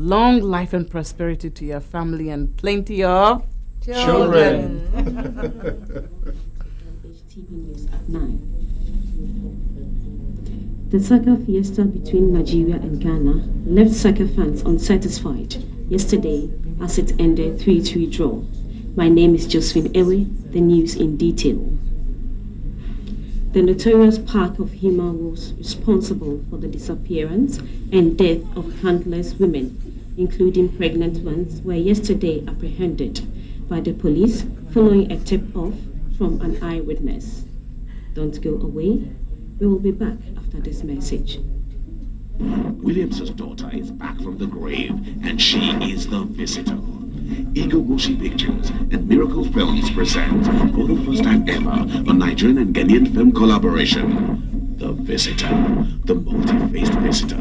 long life and prosperity to your family and plenty of children. HTV News at 9. The soccer fiesta between Nigeria and Ghana left soccer fans unsatisfied yesterday as it ended 3-3 draw. My name is Josephine Ewe, the news in detail. The notorious pack of Hima was responsible for the disappearance and death of countless women, including pregnant ones, were yesterday apprehended by the police following a tip-off from an eyewitness. Don't go away. We will be back after this message. Williams's daughter is back from the grave, and she is the visitor. Eagle Motion Pictures and Miracle Films present, for the first time ever, a Nigerian and Ghanaian film collaboration. The Visitor, the multi-faced visitor,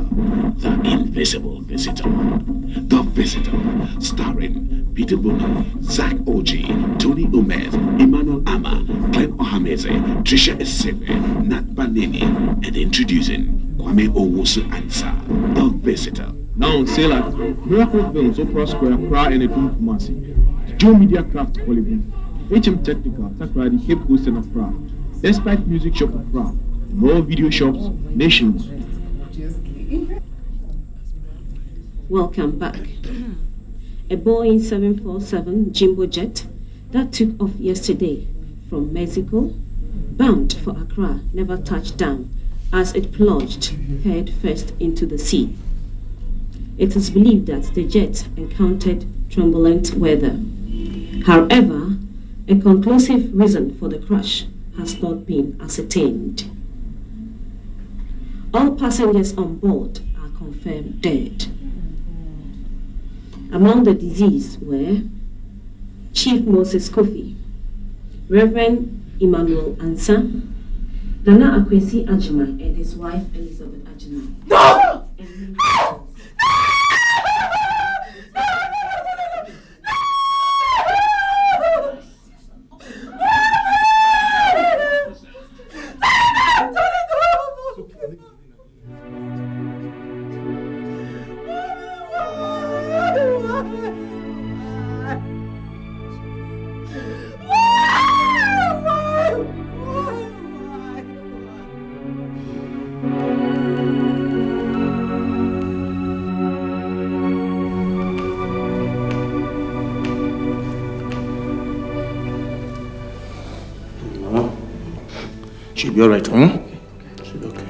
the invisible visitor. The Visitor, starring Peter Bono, Zach Oji, Tony Umez, Emmanuel Ama, Clem Ohameze, Trisha Esebe, Nat Banini, and introducing Kwame Owusu Ansa, The Visitor. Now, say like Miracle Films, Opera Square, Pra, and Edum Kumasi, Joe Media Craft Hollywood, HM Technical, Takradi, Cape Coast and Accra, Despite Music Shop of Pra, more video shops nationwide. Welcome back. A Boeing 747 Jumbo jet that took off yesterday from Mexico, bound for Accra, never touched down as it plunged head first into the sea. It is believed that the jet encountered turbulent weather. However, a conclusive reason for the crash has not been ascertained. All passengers on board are confirmed dead. Among the deceased were Chief Moses Kofi, Reverend Emmanuel Ansa, Nana Akwesi Ajima and his wife Elizabeth Ajima. No! She'll be all right, huh? She'll be okay.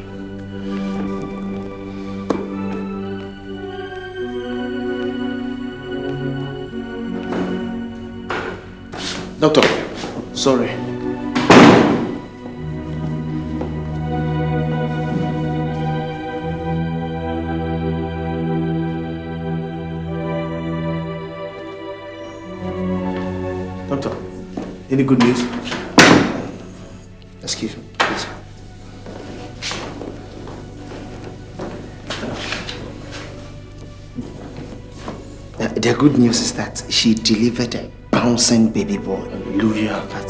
Doctor, sorry. Doctor, any good news? Excuse me, please. The good news is that she delivered a bouncing baby boy. Hallelujah. But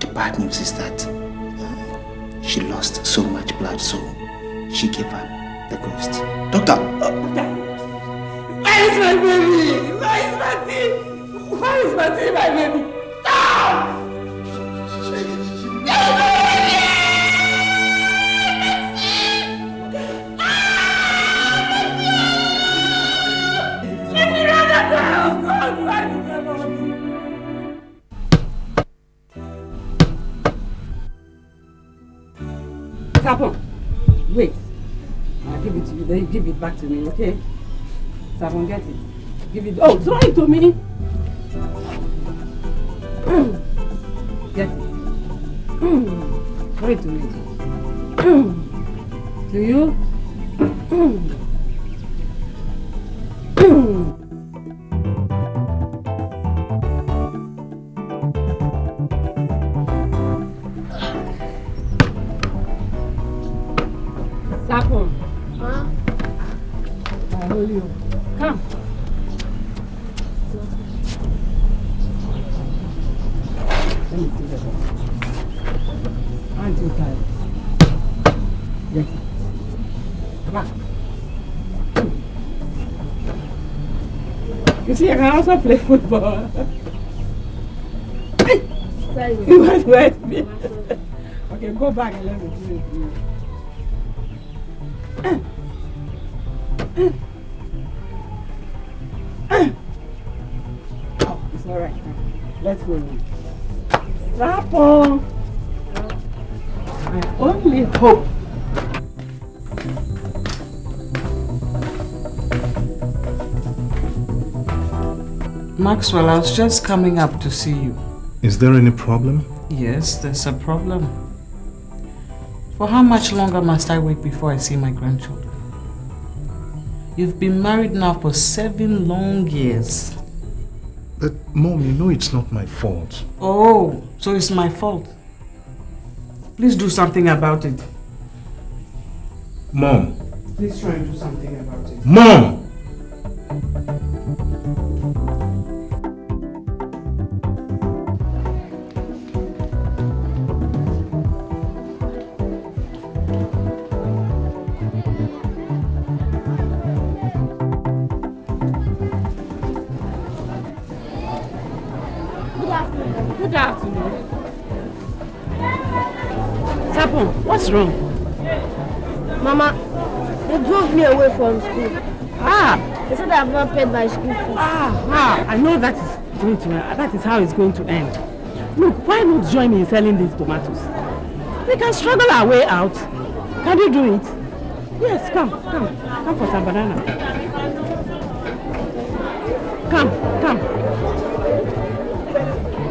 the bad news is that she lost so much blood, so she gave up the ghost. Doctor! Where is my baby? Where is Martin? Where is Martin, my baby? Sapon, wait. I'll give it to you, then you give it back to me, okay? Sapon, get it. Give it. Oh, throw it to me. Get it. Throw it to me. To you. Sapon. Huh? I hold you. Come. Let me see that. Aren't you tired? Yes. Papa. You see, I can also play football. Sorry. You want to hurt me? Okay, go back and let me do it. Oh, it's all right. Let's go now. Rapo. I only hope. Maxwell, I was just coming up to see you. Is there any problem? Yes, there's a problem. For how much longer must I wait before I see my grandchildren? You've been married now for 7 long years. But Mom, you know it's not my fault. Oh, so it's my fault. Please do something about it. Mom! Please try and do something about it. Mom! Good afternoon. Sapon, what's wrong? Mama, they drove me away from school. Ah, They said I have not paid my school fees. I know that is going to that is how it's going to end. Look, why not join me in selling these tomatoes? We can struggle our way out. Can you do it? Yes, come for some banana. Come.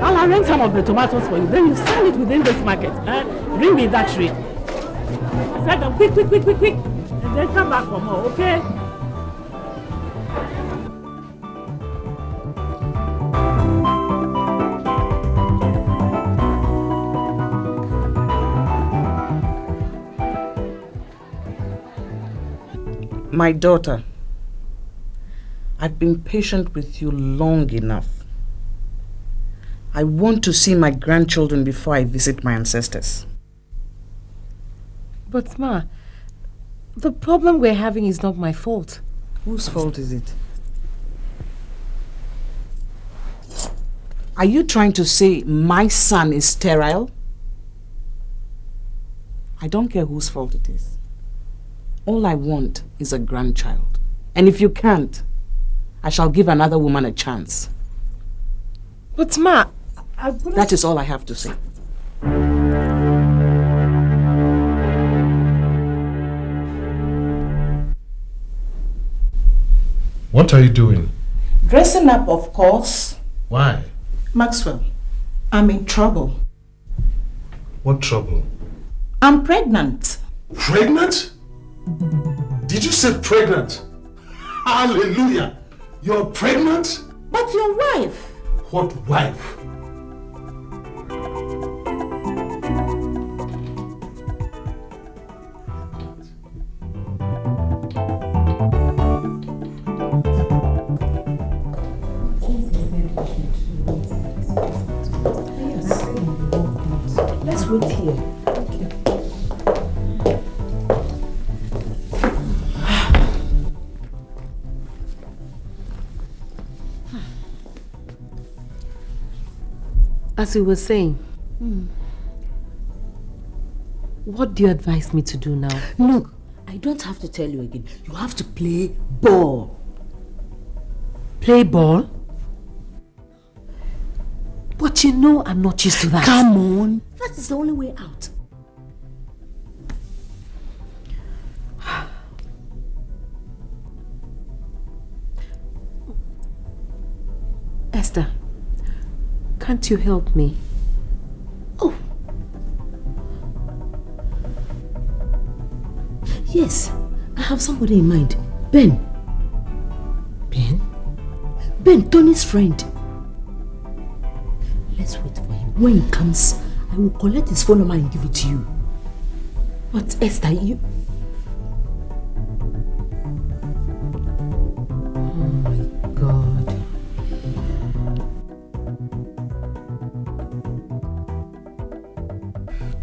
I'll arrange some of the tomatoes for you. Then you sell it within this market. Bring me that tray. Sell them quick. And then come back for more, okay? My daughter, I've been patient with you long enough. I want to see my grandchildren before I visit my ancestors. But Ma, the problem we're having is not my fault. Whose fault is it? Are you trying to say my son is sterile? I don't care whose fault it is. All I want is a grandchild. And if you can't, I shall give another woman a chance. But Ma, That is all I have to say. What are you doing? Dressing up, of course. Why? Maxwell, I'm in trouble. What trouble? I'm pregnant. Pregnant? Did you say pregnant? Hallelujah! You're pregnant? But your wife? What wife? Let's wait here. as you were saying, what do you advise me to do now? Look, I don't have to tell you again. You have to play ball. Play ball? But you know I'm not used to that. Come on. That is the only way out. Esther, can't you help me? Oh. Yes, I have somebody in mind. Ben. Ben? Ben, Tony's friend. Let's wait for him. When he comes, I will collect his phone number and give it to you. But Esther, you... Oh my God.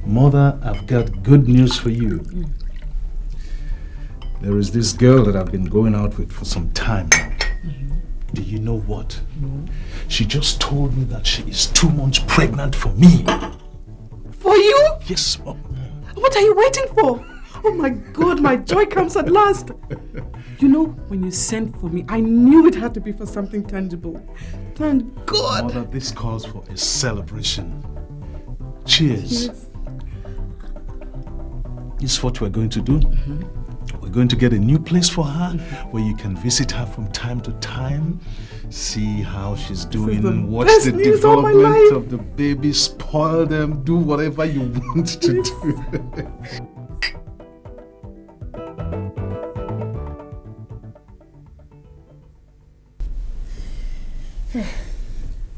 Mother, I've got good news for you. There is this girl that I've been going out with for some time. Do you know what? She just told me that she is 2 months pregnant for me. For you? Yes, Mom. What are you waiting for? Oh my God, my joy comes at last. You know, when you sent for me, I knew it had to be for something tangible. Thank God. Mother, this calls for a celebration. Cheers. Yes. This is what we're going to do. We're going to get a new place for her where you can visit her from time to time, see how she's doing, watch the development of the baby, spoil them, do whatever you want to do.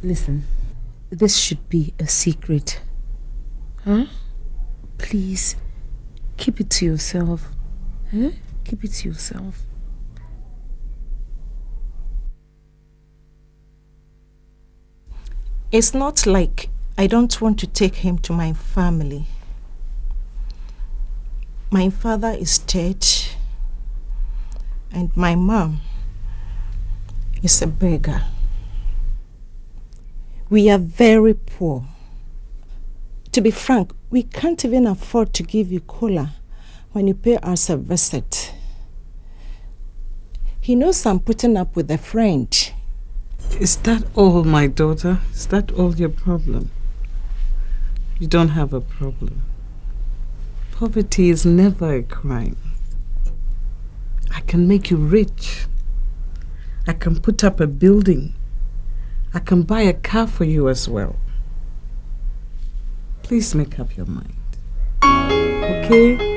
Listen, this should be a secret. Huh? Please, keep it to yourself. Huh? Keep it to yourself. It's not like I don't want to take him to my family. My father is dead, and my mom is a beggar. We are very poor. To be frank, we can't even afford to give you cola when you pay us a visit. He knows I'm putting up with a friend. Is that all, my daughter? Is that all your problem? You don't have a problem. Poverty is never a crime. I can make you rich. I can put up a building. I can buy a car for you as well. Please make up your mind. Okay?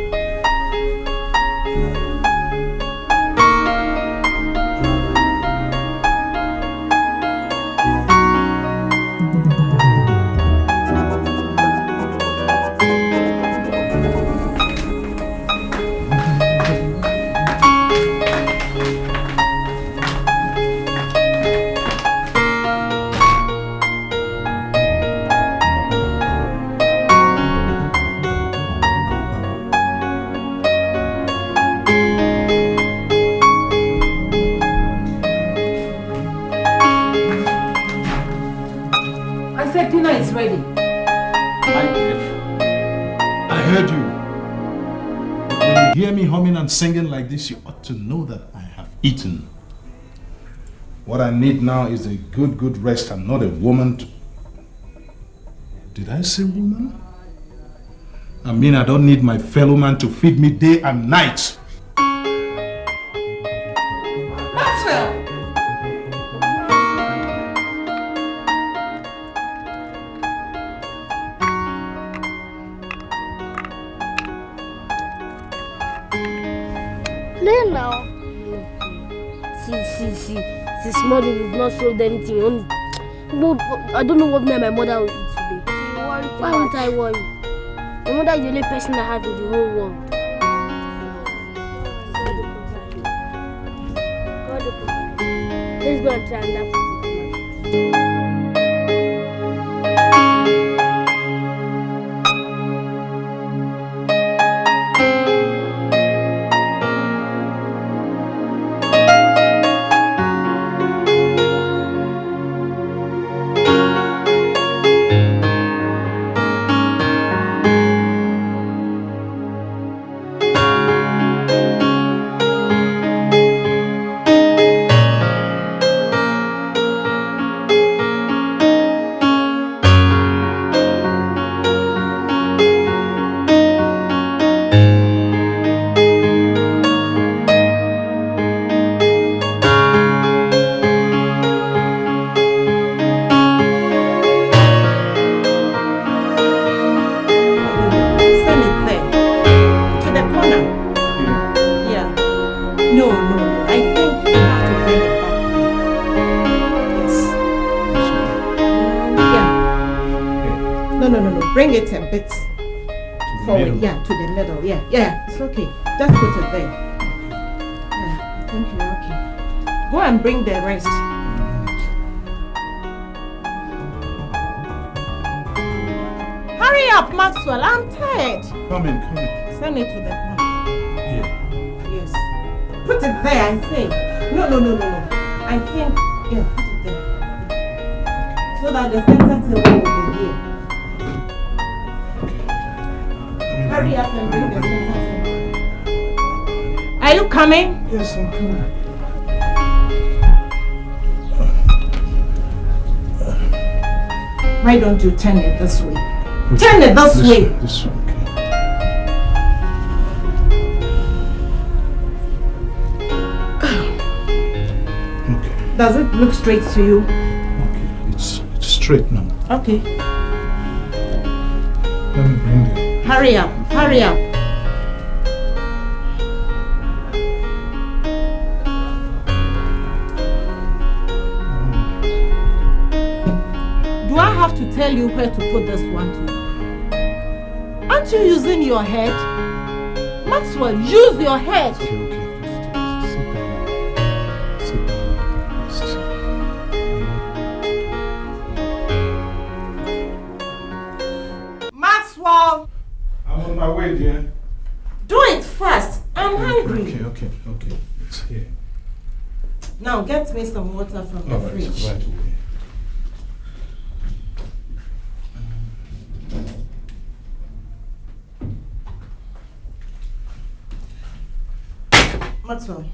Singing like this, you ought to know that I have eaten. What I need now is a good rest. I'm not a woman to... Did I say woman? I mean, I don't need my fellow man to feed me day and night. Maxwell! Play now. See. This morning we've not sold anything. Only, but I don't know what me and my mother will eat today. Why won't I worry? My mother is the only person I have in the whole world. God will provide. Let's go and try and that. Bring it a bit forward, to the middle, it's okay. Just put it there. Yeah, I think you're okay. Go and bring the rest. Hurry up, Maxwell, I'm tired. Come in. Send it to the corner. Yeah. Yes. Put it there, I think. No. I think, yeah, put it there. So that the center table will be here. Hurry up and bring the center table. Are you coming? Yes, I'm coming. Why don't you turn it this way? Turn it this way. This way, okay. Does it look straight to you? Okay, it's straight now. Okay. Let me bring it. Hurry up. Do I have to tell you where to put this one to? Aren't you using your head? Maxwell, use your head. Okay. Sit down. Sit down. Maxwell, I'm on my way, dear. do it fast. I'm hungry. Okay. It's here. Now get me some water from the fridge. Right away. Maxwell,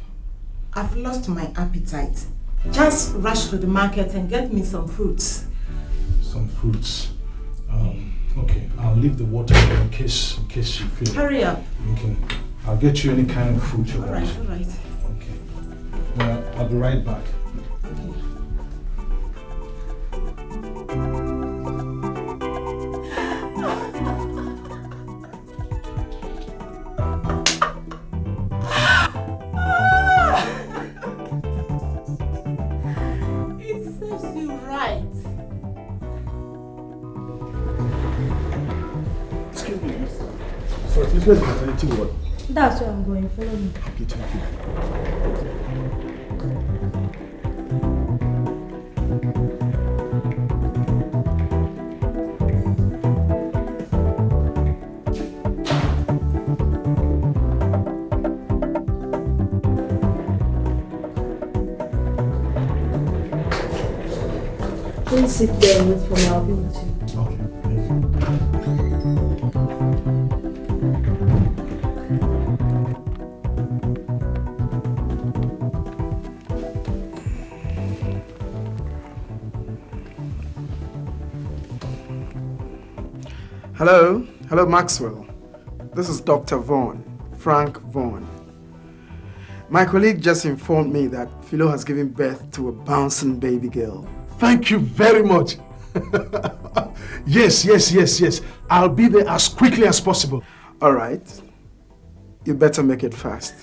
I've lost my appetite. Just rush to the market and get me some fruits. Some fruits. Okay, I'll leave the water here in case you feel. Hurry up. I'll get you any kind of fruit you want. All right. Okay. Well, I'll be right back. It serves you right. Excuse me. Sorry, please where's the maternity ward? That's where I'm going. Follow me. Okay, thank you. Please sit there and wait for me. I'll be with you. Okay, thank you. Hello, Maxwell. This is Dr. Vaughn, Frank Vaughn. My colleague just informed me that Philo has given birth to a bouncing baby girl. Thank you very much. Yes. I'll be there as quickly as possible. All right. You better make it fast.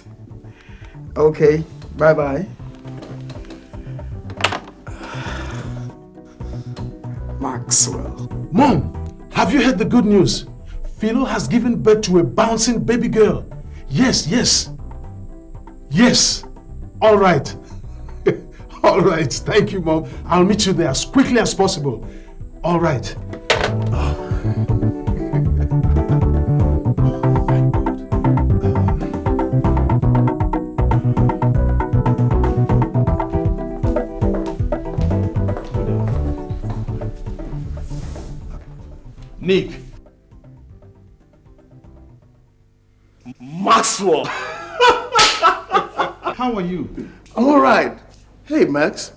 Okay, bye-bye. Maxwell. Mom, have you heard the good news? Philo has given birth to a bouncing baby girl. Yes. All right. All right. Thank you, Mom. I'll meet you there as quickly as possible. All right. Nick. Maxwell! How are you? I'm alright. Hey, Max.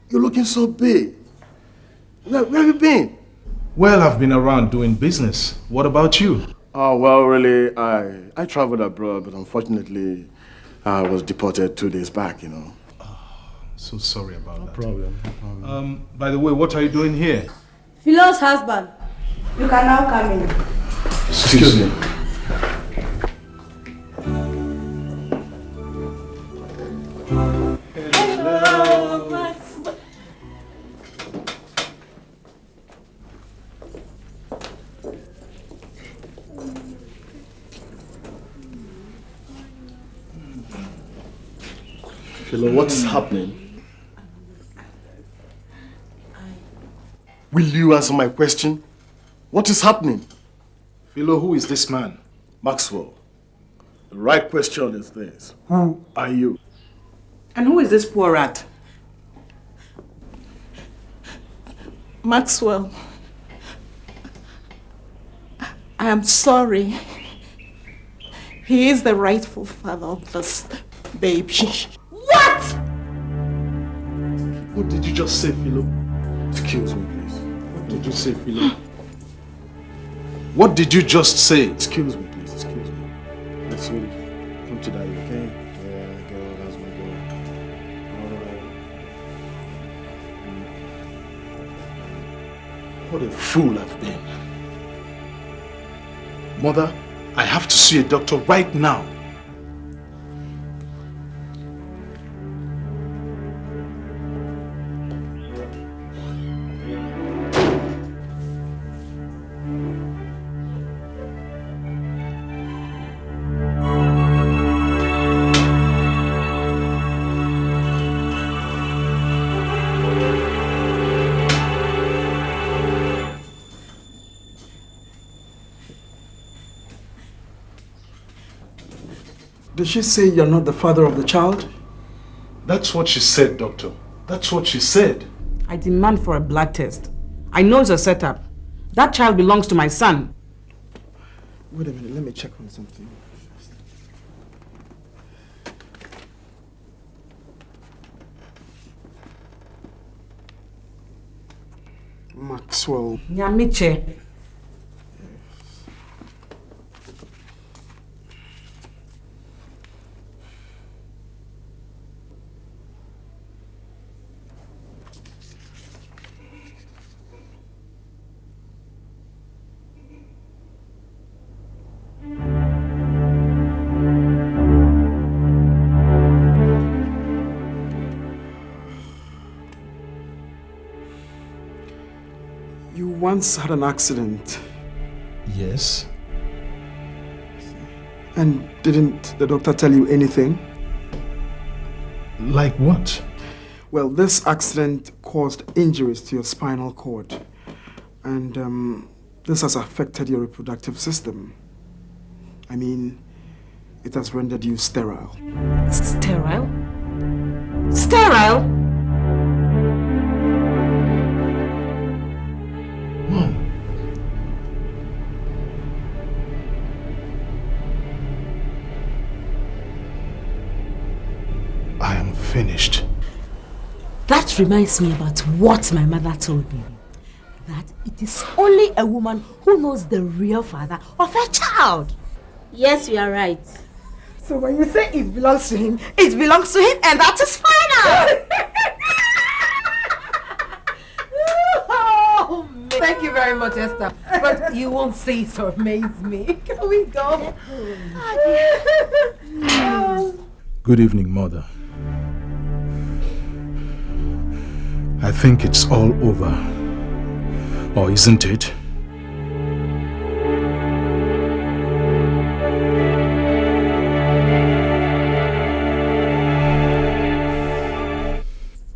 You're looking so big. Where have you been? Well, I've been around doing business. What about you? Oh, well, really, I traveled abroad, but unfortunately, I was deported 2 days back, you know. So sorry about that. No problem. By the way, what are you doing here? Philo's husband. You can now come in. Excuse me. Hello, Max. Philo, what's happening? Will you answer my question? What is happening? Philo, who is this man? Maxwell. The right question is this. Who are you? And who is this poor rat? Maxwell, I am sorry. He is the rightful father of this baby. What? What did you just say, Philo? Excuse me, please. What did you say, Philo? What did you just say? Excuse me, please. Excuse me. Let's really come to that, okay? Yeah, girl, that's my girl. Alright. What a fool I've been. Mother, I have to see a doctor right now. Did she say you're not the father of the child? That's what she said, doctor. That's what she said. I demand for a blood test. I know it's a setup. That child belongs to my son. Wait a minute, let me check on something. Maxwell. Nyamiche. You once had an accident. Yes. And didn't the doctor tell you anything? Like what? Well, this accident caused injuries to your spinal cord. And this has affected your reproductive system. I mean, it has rendered you sterile. Sterile? Sterile? Mom. I am finished. That reminds me about what my mother told me. That it is only a woman who knows the real father of her child. Yes, you are right. So when you say it belongs to him, it belongs to him, and that is final! Oh, thank you very much, Esther. But you won't say it or amaze me. Can we go? Good evening, Mother. I think it's all over. Or isn't it?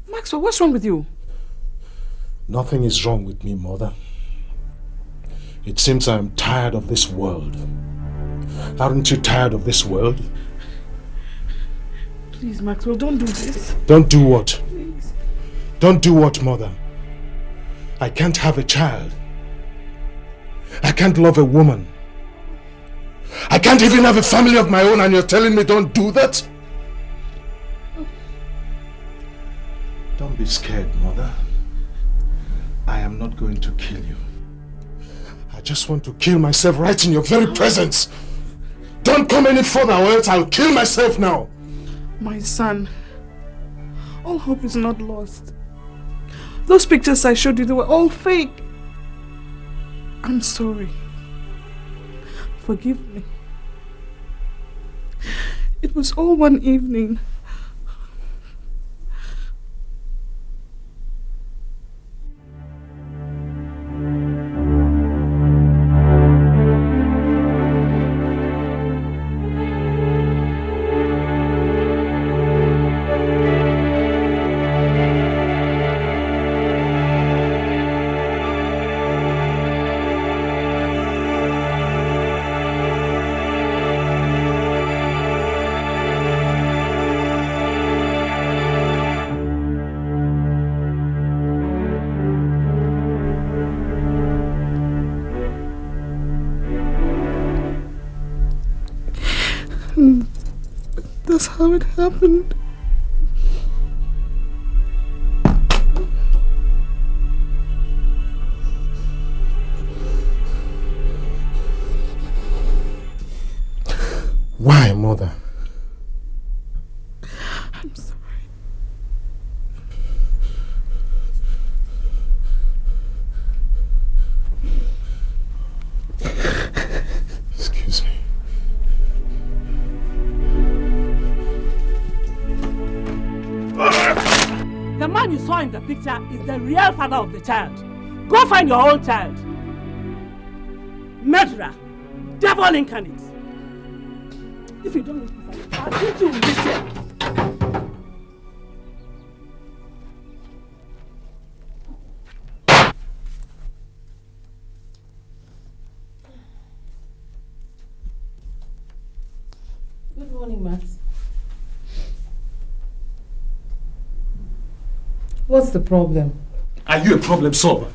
Maxwell, what's wrong with you? Nothing is wrong with me, Mother. It seems I am tired of this world. Aren't you tired of this world? Please, Maxwell, don't do this. Don't do what? Please. Don't do what, Mother? I can't have a child. I can't love a woman. I can't even have a family of my own, and you're telling me don't do that? Don't be scared, Mother. I am not going to kill you. I just want to kill myself right in your very presence. Don't come any further or else I'll kill myself now. My son, all hope is not lost. Those pictures I showed you, they were all fake. I'm sorry. Forgive me. It was all one evening. That's how it happened. Why, Mother? I'm sorry. Excuse me. The man you saw in the picture is the real father of the child. Go find your own child. Murderer. Devil incarnate. If you don't listen, I'll hit you with this chair. Good morning, Max. What's the problem? Are you a problem solver?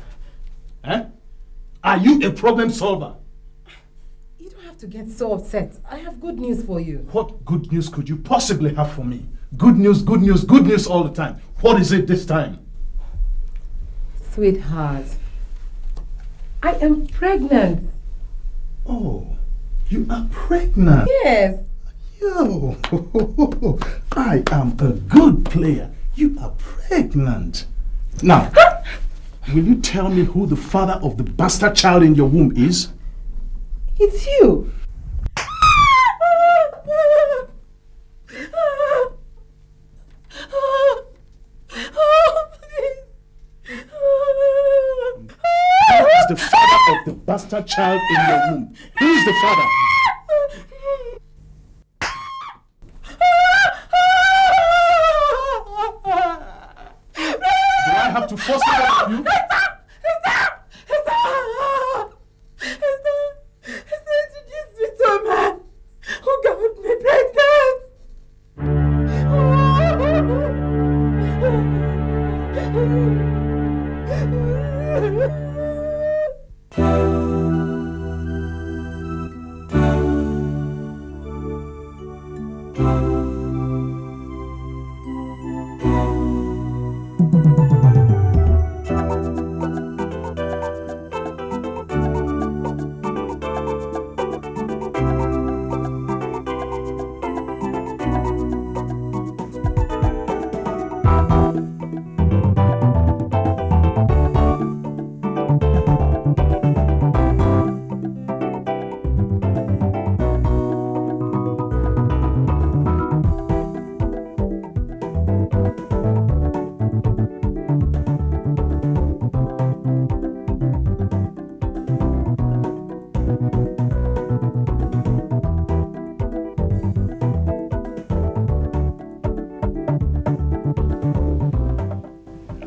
Eh? Are you a problem solver? You don't have to get so upset. I have good news for you. What good news could you possibly have for me? Good news, good news, good news all the time. What is it this time? Sweetheart, I am pregnant. Oh, you are pregnant? Yes. Yo, I am a good player. You are pregnant. Now, will you tell me who the father of the bastard child in your womb is? It's you. Who is the father of the bastard child in your womb? Who is the father? Do I have to force it out of you? Introduced me to a man who got me pregnant.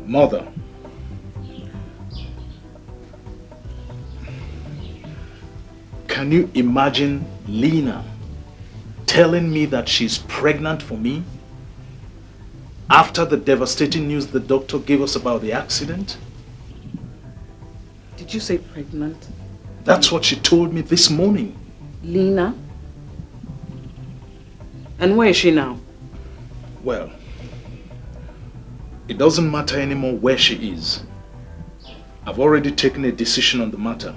Mother, can you imagine Lena telling me that she's pregnant for me after the devastating news the doctor gave us about the accident? Did you say pregnant? That's what she told me this morning. Lena? And where is she now? Well, it doesn't matter anymore where she is. I've already taken a decision on the matter.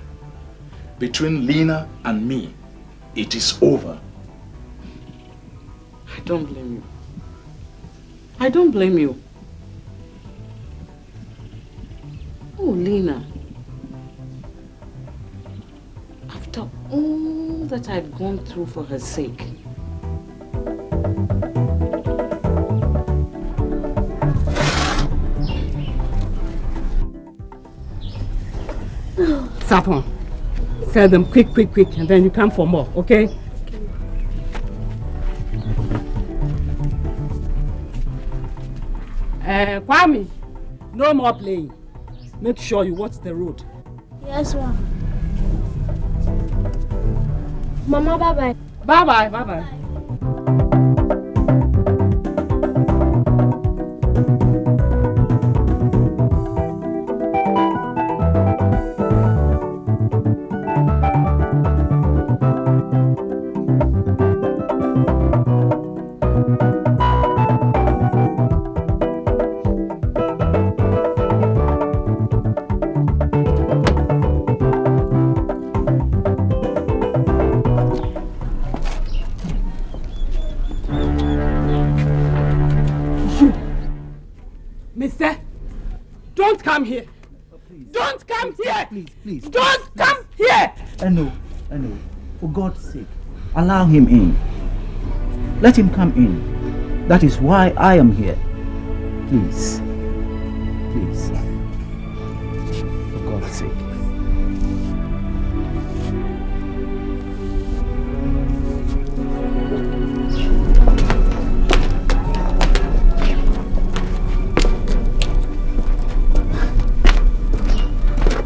Between Lena and me, it is over. I don't blame you. I don't blame you. Oh, Lena. After all that I've gone through for her sake. Sapon, sell them quick, and then you come for more, okay? Kwame, no more playing. Make sure you watch the road. Yes, ma'am. Mama, bye-bye. Bye-bye, bye-bye. come here. Don't come here. Please. Don't come here. I know. For God's sake, allow him in. Let him come in. That is why I am here. Please. For God's sake.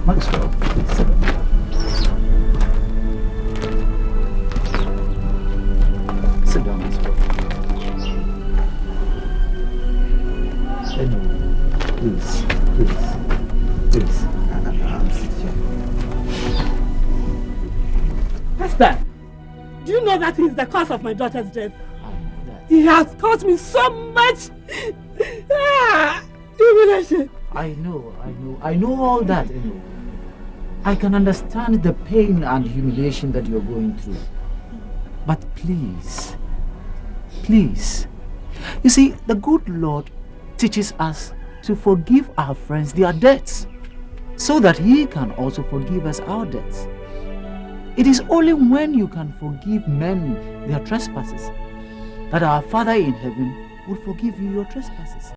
Maxwell, please sit down. Sit down, Maxwell. Please. Esther, do you know that he is the cause of my daughter's death? He has caused me so much humiliation. I know all that. I can understand the pain and humiliation that you're going through. But please, you see, the good Lord teaches us to forgive our friends their debts, so that he can also forgive us our debts. It is only when you can forgive men their trespasses that our Father in heaven will forgive you your trespasses.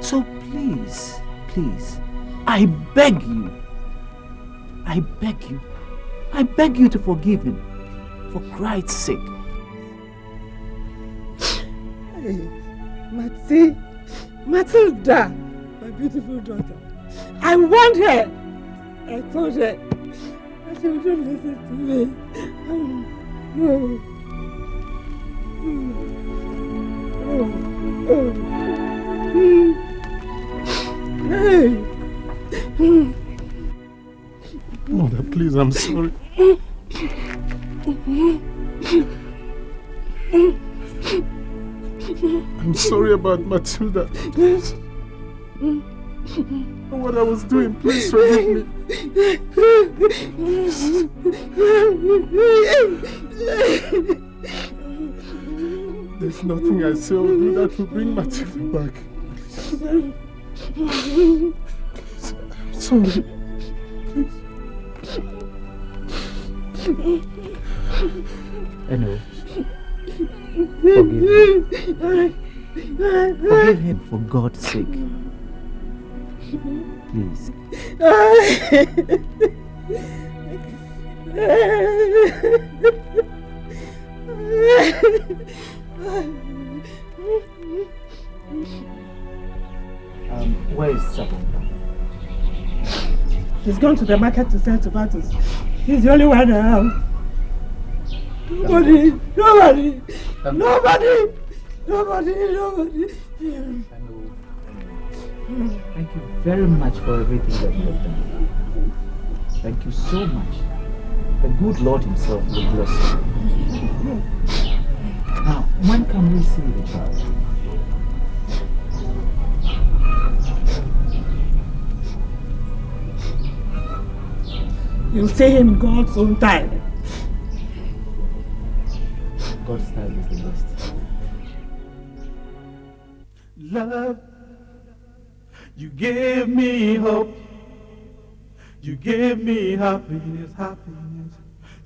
So please, I beg you to forgive him, for Christ's sake. Hey, Matilda, my beautiful daughter. I want her. I told her. But she wouldn't listen to me. Mother, please, I'm sorry. I'm sorry about Matilda. Please. What I was doing, please forgive me. There's nothing I say or do that will bring Matilda back. I'm sorry. Anyway, forgive him for God's sake. Please. Where is Sapon? He's gone to the market to sell tomatoes. He's the only one around. Nobody. Thank you very much for everything that you have done. Thank you so much. The good Lord himself will bless you. Now, when can we see the child? You'll see him God's own time. God's time is the best. Love, you gave me hope. You gave me happiness.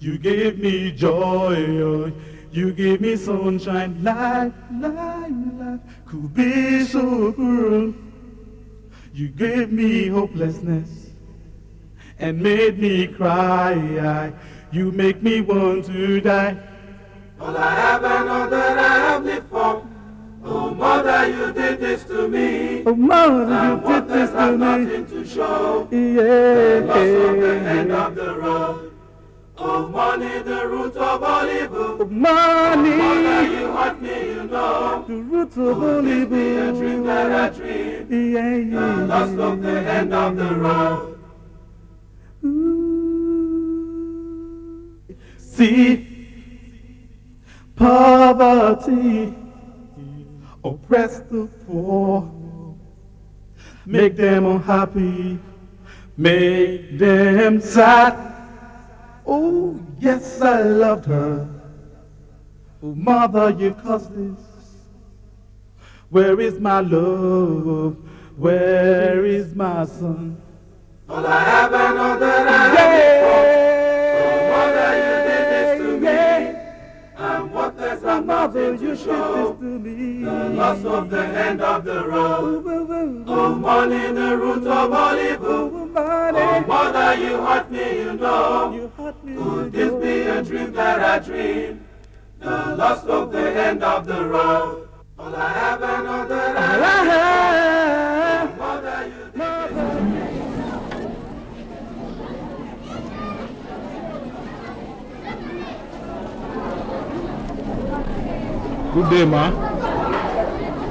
You gave me joy. You gave me sunshine. Life could be so cruel. You gave me hopelessness and made me cry. You make me want to die. All I have and all that I have lived for. Oh, mother, you did this to me. Oh, mother, you did this to me. Nothing to show. Yeah. The loss of the end of the road. Oh, money, the root of all evil. Oh, money. Oh, mother, you hurt me, you know. The root of all evil. Be a dream that I dream. Yeah. The loss of the end of the road. See, poverty oppress the poor, make them unhappy, make them sad. Oh, yes, I loved her. Oh, mother, you caused this. Where is my love? Where is my son? All I have and all that I have is for. Oh, mother, you did this to me. I'm worthless, I'm nothing to show. The loss of the end of the road. Oh, money, the root of all evil. Oh, mother, you hurt me, you know. Could this be a dream that I dream? The loss of the end of the road. All I have and all that I have. Oh, mother, you did this to me. Good day, ma.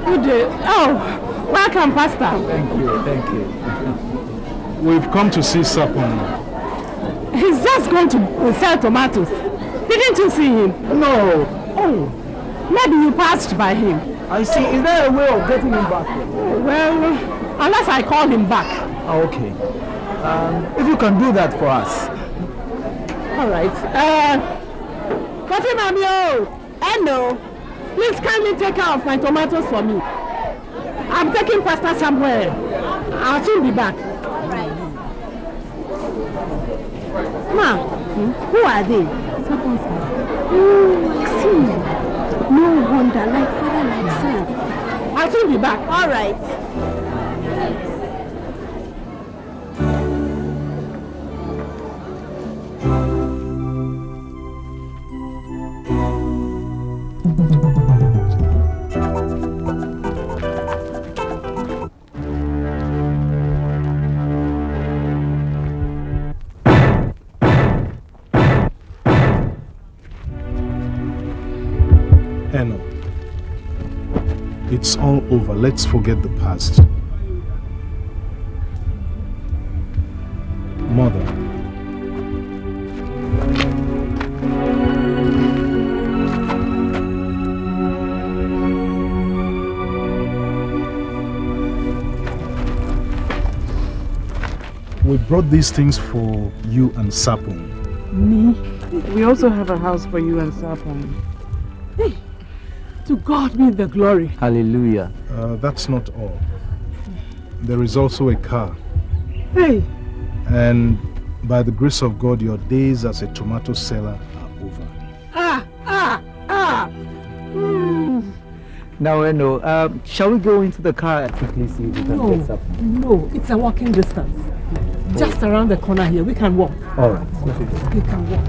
Good day. Oh, welcome, Pastor. Thank you. We've come to see Sapon. He's just going to sell tomatoes. Didn't you see him? No. Oh, maybe you passed by him. I see. Is there a way of getting him back? Well, unless I call him back. Oh, okay. If you can do that for us. All right. Coffee Mamio. Hello. Please kindly take care of my tomatoes for me. I'm taking pasta somewhere. I'll soon be back. Ma, who are they? See, no wonder, like father, like son. I'll soon be back. All right. Eno, it's all over. Let's forget the past. Mother. We brought these things for you and Sapon. Me? We also have a house for you and Sapon. Hey, to God be the glory. Hallelujah. That's not all. There is also a car. Hey. And by the grace of God, your days as a tomato seller are over. Now, Eno, shall we go into the car and quickly see if we can get something? No, it's a walking distance. Just around the corner here. We can walk. All right. We can walk.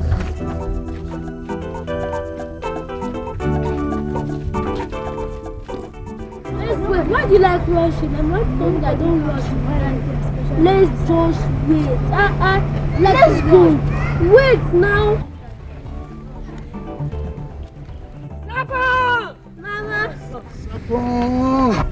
Why do you like rushing? I'm not saying I don't rush. Let's just wait. Let's go. Wait now. Papa! Mama! Sapon!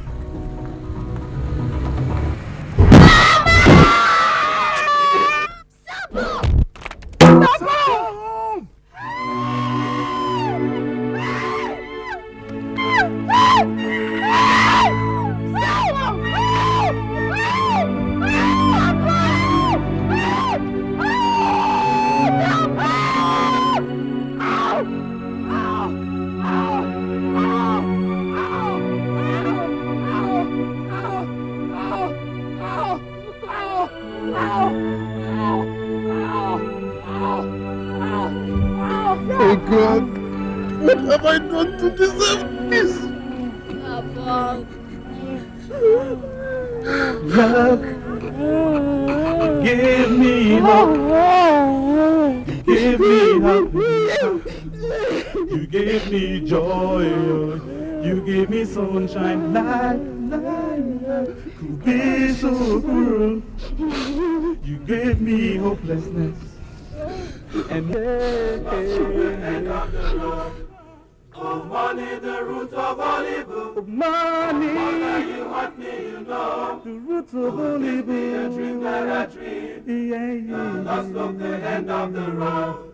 Oh God, what have I done to deserve this? Papa. Look, you gave me hope, you gave me happiness, you gave me joy, you gave me sunshine, life could be so cruel, you gave me hopelessness. And oh, money, the root of all evil. Money, Mother, you hurt me, you know. The root of all evil. Be a dream that I dream. The loss of the end of the road.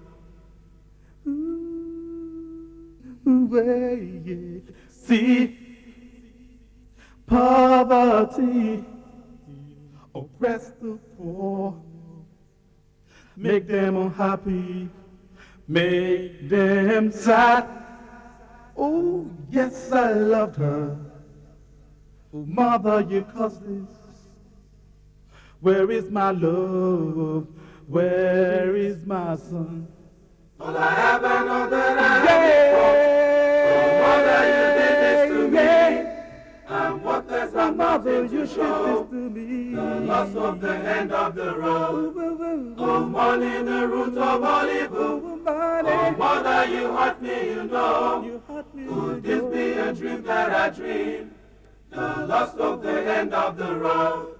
See, poverty oppress the poor. Make them unhappy, make them sad. Oh, yes, I loved her. Oh, mother, you caused this. Where is my love? Where is my son? All I have and all that I have before. Oh, mother, you did this to me. I'm worthless, I'm nothing to show. The loss of the end of the road. Oh, money, the root of all evil. Oh, mother, you hurt me, you know. Could this be a dream that I dream? The loss of the end of the road.